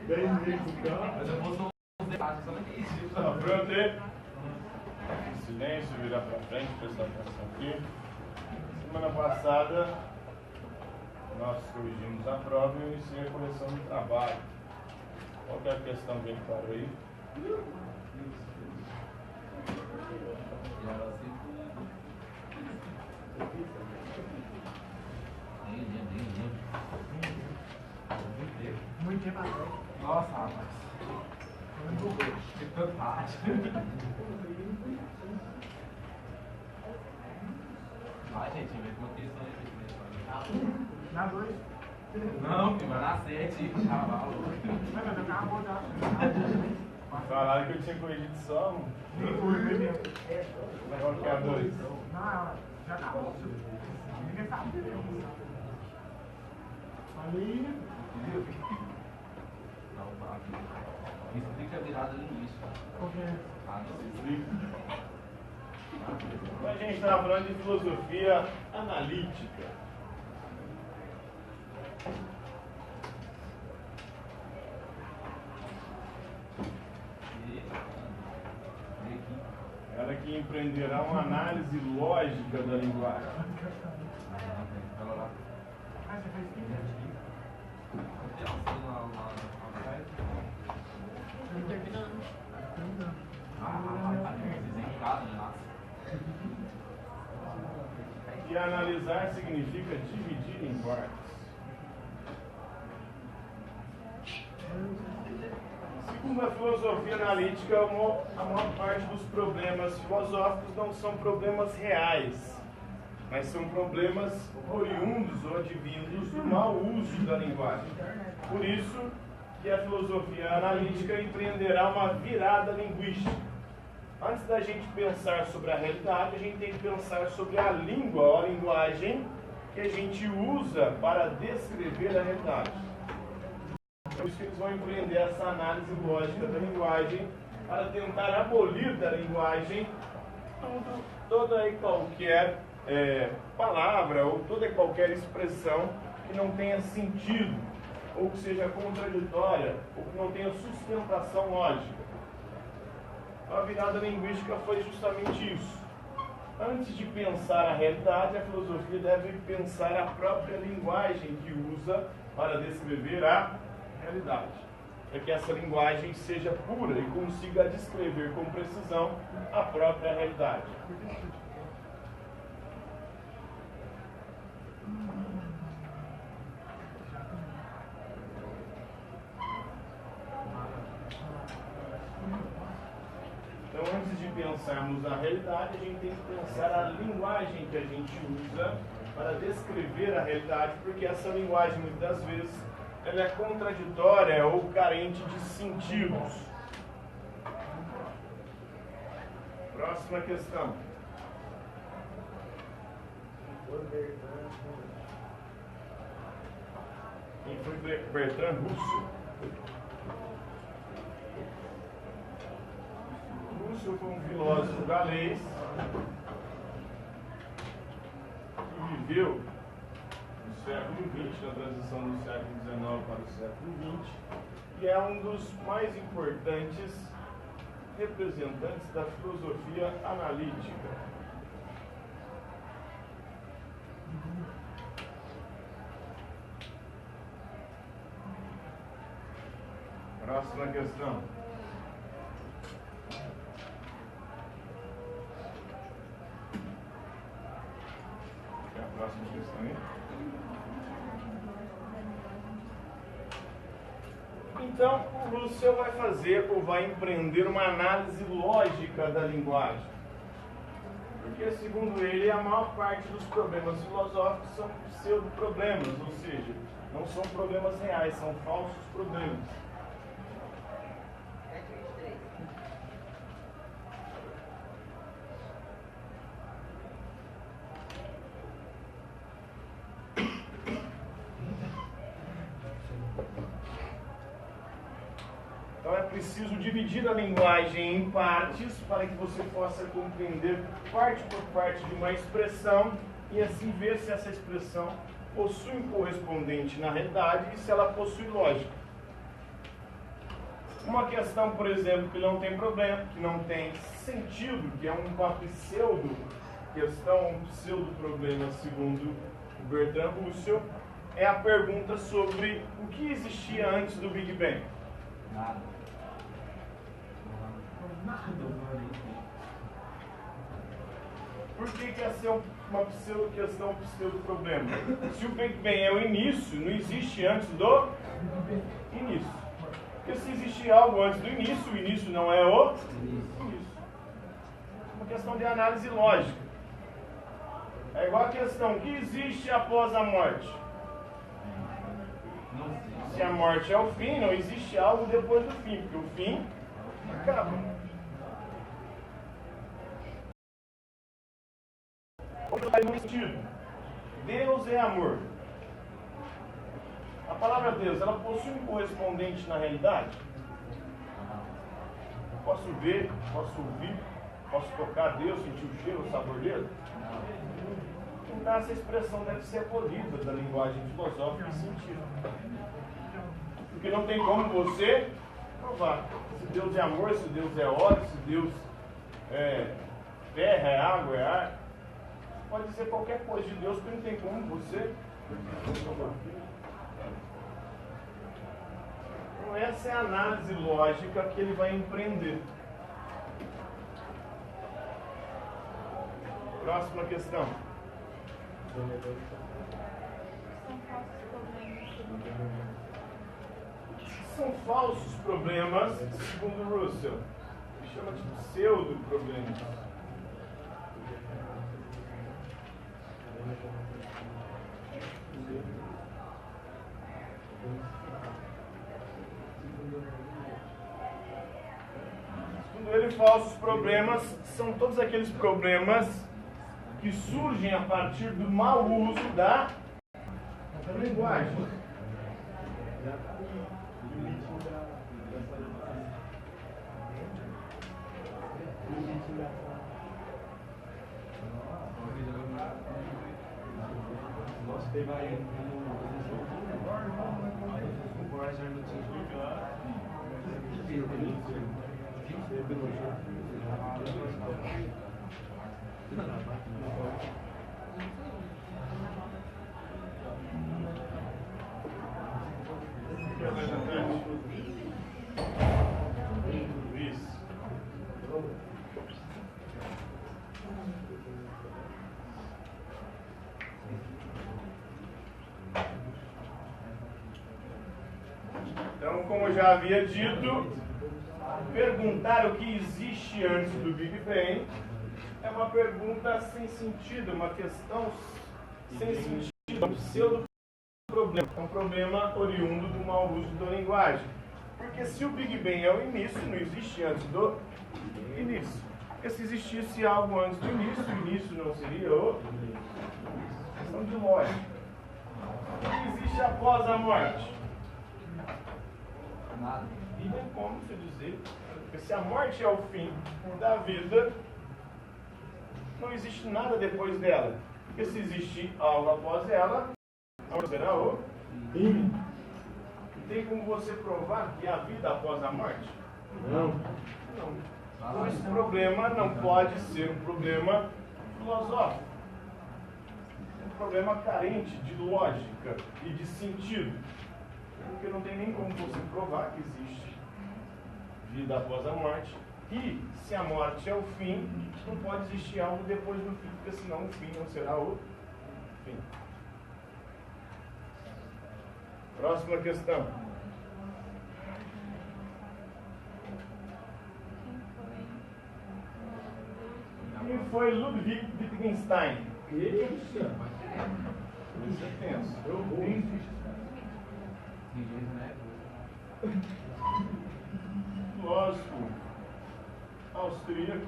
Mas eu vou só os debates, só não isso. Tá pronto aí? Silêncio, virar pra frente, prestar atenção aqui. Semana passada, nós corrigimos a prova e eu iniciei a correção do trabalho. Qual que é a questão que ele parou aí? Muito tempo atrás. Nossa, rapaz. Que fantástico. Vai, gente, vê como que eles estão aí. Na 2. Não, filho, vai na 7, cavalo. Mas acabou já. Falaram que eu tinha corrigido só um. Qual que é a 2? Não, já acabou. Ninguém sabe. Ali. Não, tá. Explica a virada linguística. Porque. Ah, não. A gente estava falando de filosofia analítica. Ela que empreenderá uma análise lógica da linguagem. Ah, você fez 15 anos? E analisar significa dividir em partes. Segundo a filosofia analítica, a maior parte dos problemas filosóficos não são problemas reais, mas são problemas oriundos ou advindos do mau uso da linguagem. Por isso que a filosofia analítica empreenderá uma virada linguística. Antes da gente pensar sobre a realidade, a gente tem que pensar sobre a língua ou a linguagem que a gente usa para descrever a realidade. Por isso que eles vão empreender essa análise lógica da linguagem para tentar abolir da linguagem toda e qualquer palavra ou toda e qualquer expressão que não tenha sentido, ou que seja contraditória, ou que não tenha sustentação lógica. A virada linguística foi justamente isso. Antes de pensar a realidade, a filosofia deve pensar a própria linguagem que usa para descrever a realidade. Para que essa linguagem seja pura e consiga descrever com precisão a própria realidade. Então, antes de pensarmos a realidade, a gente tem que pensar a linguagem que a gente usa para descrever a realidade, porque essa linguagem, muitas vezes, ela é contraditória ou carente de sentidos. Próxima questão. Quem foi Bertrand Russell? Russell foi um filósofo galês que viveu no século XX, na transição do século XIX para o século XX, e é um dos mais importantes representantes da filosofia analítica. Próxima questão. Próxima questão aí. Então, o Russell vai fazer ou vai empreender uma análise lógica da linguagem. Porque, segundo ele, a maior parte dos problemas filosóficos são pseudo-problemas, ou seja, não são problemas reais, são falsos problemas. Então é preciso dividir a linguagem em partes para que você possa compreender parte por parte de uma expressão e assim ver se essa expressão possui um correspondente na realidade e se ela possui lógica. Uma questão, por exemplo, que não tem problema, que não tem sentido, que é uma pseudo-questão, um pseudo-problema, segundo o Bertrand Russell, é a pergunta sobre o que existia antes do Big Bang. Nada. Por que é ser uma pseudo-questão, pseudo-problema? Se o Big Bang é o início, não existe antes do início. Porque se existir algo antes do início, o início não é o início. É uma questão de análise lógica. É igual a questão, o que existe após a morte? Se a morte é o fim, não existe algo depois do fim, porque o fim acaba. No sentido, Deus é amor. A palavra Deus, ela possui um correspondente na realidade? Eu posso ver, posso ouvir, posso tocar Deus, sentir o cheiro, o sabor dele? Então essa expressão deve ser abolida da linguagem filosófica e científica. Porque não tem como você provar. Se Deus é amor, se Deus é óleo, se Deus é terra, é água, é ar. Pode dizer qualquer coisa de Deus, porque não tem como você provar. Então essa é a análise lógica que ele vai empreender. Próxima questão. São falsos problemas, segundo Russell. Ele chama de pseudo-problemas. Segundo ele, falsos problemas são todos aqueles problemas que surgem a partir do mau uso da linguagem. Então, como eu já havia dito, perguntar o que existe antes do Big Bang é uma pergunta sem sentido, uma questão sem sentido, um pseudo-problema. É um problema oriundo do mau uso da linguagem. Porque se o Big Bang é o início, não existe antes do início. Porque se existisse algo antes do início, o início não seria o questão de lógica. O que existe após a morte? Nada. E não tem como se dizer, porque se a morte é o fim da vida, não existe nada depois dela. Porque se existir algo após ela, não será o fim. E tem como você provar que há vida após a morte? Não. Então esse problema não pode ser um problema filosófico. Um problema carente de lógica e de sentido. Porque não tem nem como você provar que existe vida após a morte. E se a morte é o fim, não pode existir algo depois do fim, porque senão o fim não será o fim. Próxima questão. Quem foi Ludwig Wittgenstein? Isso é tenso. Filósofo austríaco,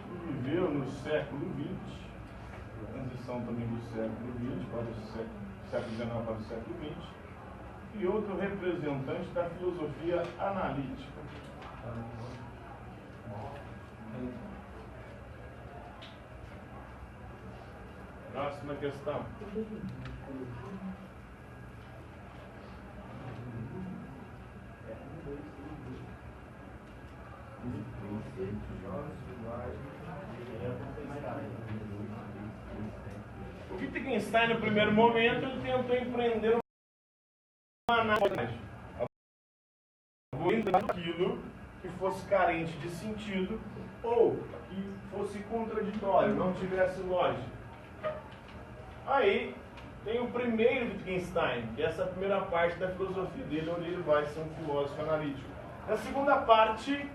que viveu no século XX, transição também do século XX para o século XIX para o século XX, e outro representante da filosofia analítica. Próxima questão. O Wittgenstein, no primeiro momento, ele tentou empreender uma análise daquilo que fosse carente de sentido ou que fosse contraditório, não tivesse lógica. Aí tem o primeiro Wittgenstein, que é essa primeira parte da filosofia dele, onde ele vai ser um filósofo analítico. Na segunda parte,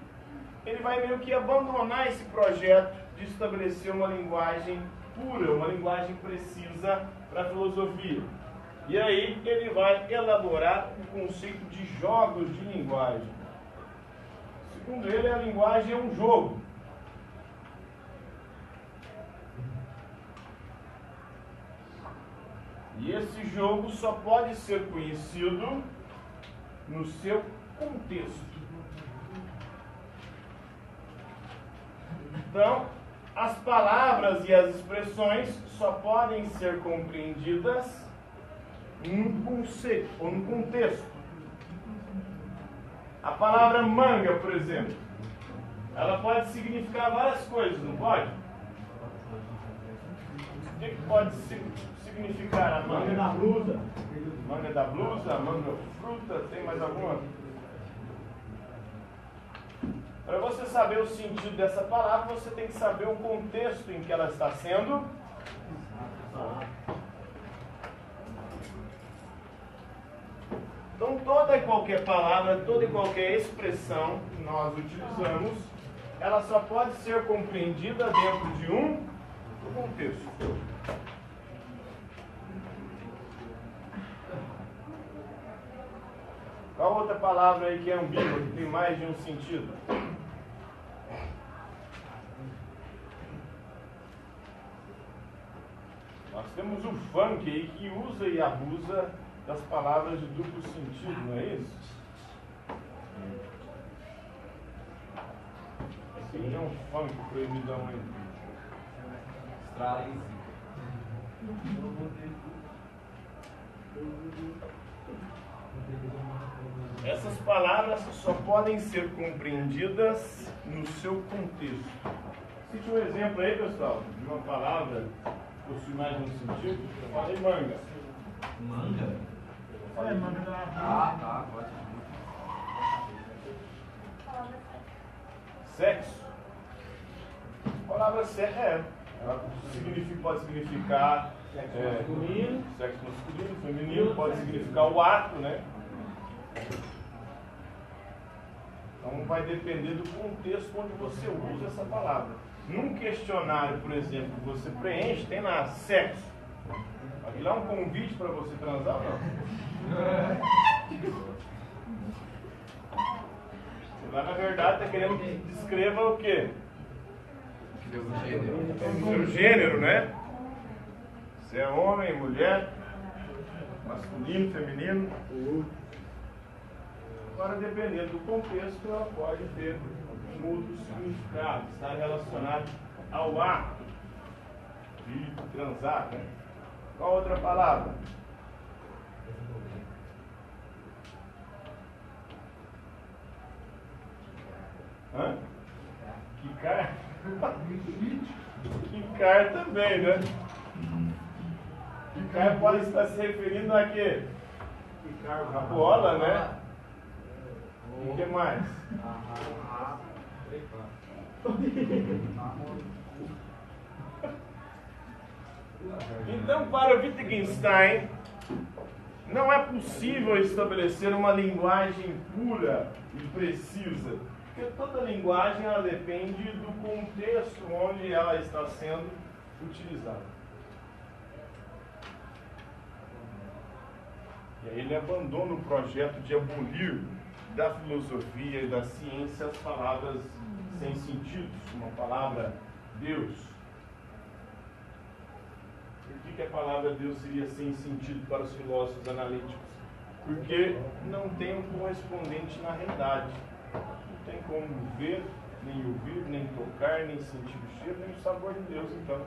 ele vai meio que abandonar esse projeto de estabelecer uma linguagem pura, uma linguagem precisa para a filosofia. E aí ele vai elaborar o conceito de jogos de linguagem. Segundo ele, a linguagem é um jogo. E esse jogo só pode ser conhecido no seu contexto. Então, as palavras e as expressões só podem ser compreendidas num conceito ou num contexto. A palavra manga, por exemplo, ela pode significar várias coisas, não pode? O que pode significar a manga? Manga da blusa. Manga da blusa, manga fruta, tem mais alguma? Para você saber o sentido dessa palavra, você tem que saber o contexto em que ela está sendo. Então, toda e qualquer palavra, toda e qualquer expressão que nós utilizamos, ela só pode ser compreendida dentro de um contexto. Qual outra palavra aí que é ambígua, que tem mais de um sentido? Nós temos o funk aí que usa e abusa das palavras de duplo sentido, não é isso? Esse é um funk proibidão aí. Essas palavras só podem ser compreendidas no seu contexto. Cite um exemplo aí, pessoal, de uma palavra que possui mais de um sentido. Eu falei manga. Manga? Olha, manga da blusa. Tá, pode. Sexo. A palavra sexo ela pode significar sexo masculino, feminino, pode significar o ato, né? Então vai depender do contexto onde você usa essa palavra. Num questionário, por exemplo, que você preenche, tem lá sexo. Aquilo é um convite para você transar ou não? Você lá na verdade está querendo que descreva o quê? O seu gênero, né? Se é homem, mulher, masculino, feminino. Agora, dependendo do contexto, ela pode ter um outro significado, está relacionado ao ato de transar, né? Qual outra palavra? Hã? Quicar? Quicar também, né? Quicar pode estar se referindo a quê? A bola, né? O que mais? Então, para o Wittgenstein, não é possível estabelecer uma linguagem pura e precisa, porque toda linguagem ela depende do contexto onde ela está sendo utilizada. E aí ele abandona o projeto de abolir da filosofia e da ciência as palavras sem sentido, uma palavra Deus. Por que a palavra Deus seria sem sentido para os filósofos analíticos? Porque não tem um correspondente na realidade. Não tem como ver, nem ouvir, nem tocar, nem sentir o cheiro, nem o sabor de Deus, então.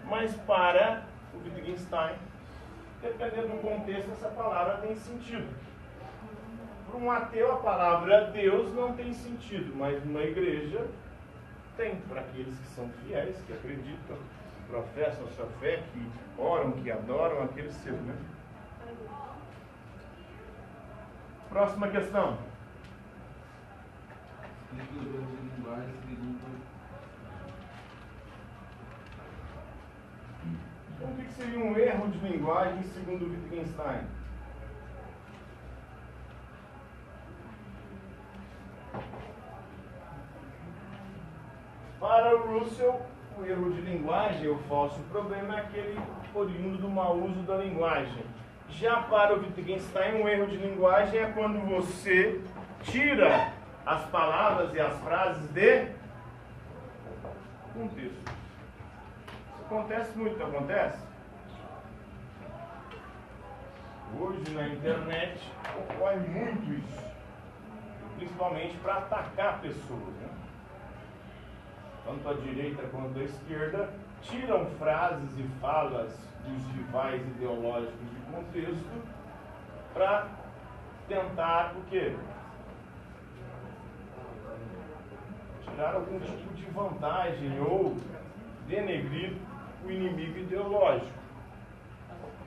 Mas para o Wittgenstein, dependendo do contexto, essa palavra tem sentido. Para um ateu, a palavra Deus não tem sentido, mas numa igreja Tem para aqueles que são fiéis, que acreditam, professam a sua fé, que oram, que adoram, aqueles seus, né? Próxima questão. Explique os erros de linguagem segundo. Então, o que seria um erro de linguagem segundo Wittgenstein? Para o Russell, o erro de linguagem, o falso problema, é aquele oriundo do mau uso da linguagem. Já para o Wittgenstein, um erro de linguagem é quando você tira as palavras e as frases de contexto. Isso acontece muito, acontece? Hoje na internet ocorre muito isso, principalmente para atacar pessoas, né? Tanto a direita quanto a esquerda tiram frases e falas dos rivais ideológicos de contexto para tentar o quê? Tirar algum tipo de vantagem ou denegrir o inimigo ideológico.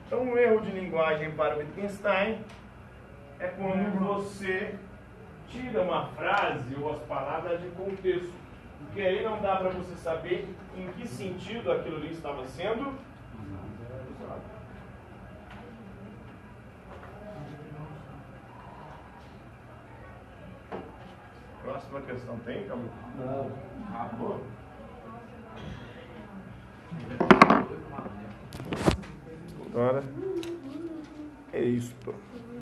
Então, um erro de linguagem para Wittgenstein é quando você tira uma frase ou as palavras de contexto, porque aí não dá para você saber em que sentido aquilo ali estava sendo usado. Próxima questão tem, Camilo? Não. Acabou? Agora é isto.